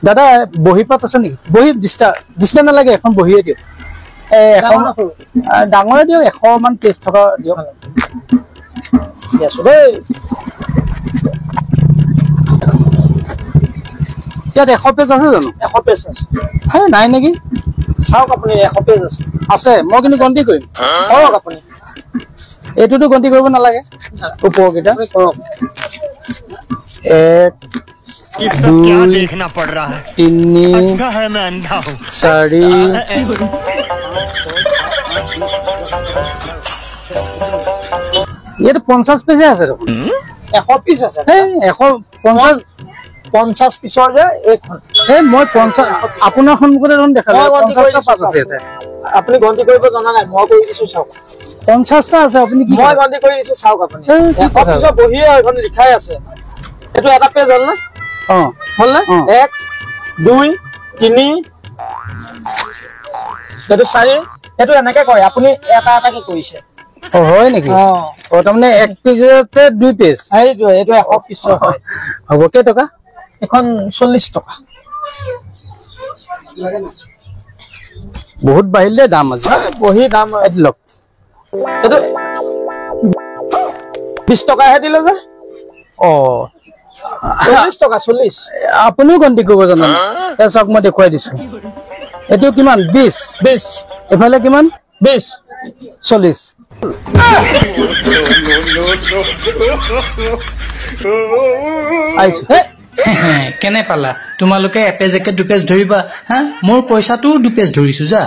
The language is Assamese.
দাদা বহি পাত আছে নেকি বহি দিষ্টা নালাগে এখন বহিয়ে দিয়ক এখন ডাঙৰে দিয়ক 100 মান পেজ থকা দিয়ক ইয়াত 100 পেজ আছে জানো 100 পেজ আছে হে নাই নেকি চাওক আপুনি 100 পেজ আছে আছে মই কিন্তু গন্তি কৰিম কৰক আপুনি এটোটো গন্তি কৰিব নালাগে উপৰকেইটা কৰক एक ये सब क्या देखना पड़ रहा है 3 अच्छा है मैं अंधा हूँ 4 ये तो 50 पैसे আছে দেখুন 100 পিস আছে হে 50 পিছৰ যে এইখন হে মই 50 আপোনাৰ সন্মুখতে দেখুন দেখালে 50 টা পাত আছে এতে আপুনি গন্তি কৰিব জানা নাই মই কৈ দিছো চাওক 50 টা আছে আপুনি কি মই গন্তি কৰি দিছো চাওক আপুনি 100 পিছৰ বহিয়ে এখন লিখাই আছে এটো এটা পেজ হল না হল না 1 2 3 এটো 4 এটো এনেকে কয় আপুনি এটা এটা কি কৰিছে ও হয় নেকি ও তাৰমানে এক পেজতে 2 পেজ এইটো 100 পিছৰ হয় হ'ব কে টকা এখন 40 টকা বহুত বাহিলে দাম আছে বহি দাম এডলক এটো 20 টকা হে দিলে যে ও 40 টকা 40 আপুনিও গন্তি কৰিব জানেন এ চাওক মই দেখুৱাই দিছো এটো কিমান 20 এফালে কিমান 20 40 আইছো কেনে পালা তোমালোকে এপেজ একে দুপেজ ধৰিবা হা মোৰ পইচাটো দুপেজ ধৰিছো যা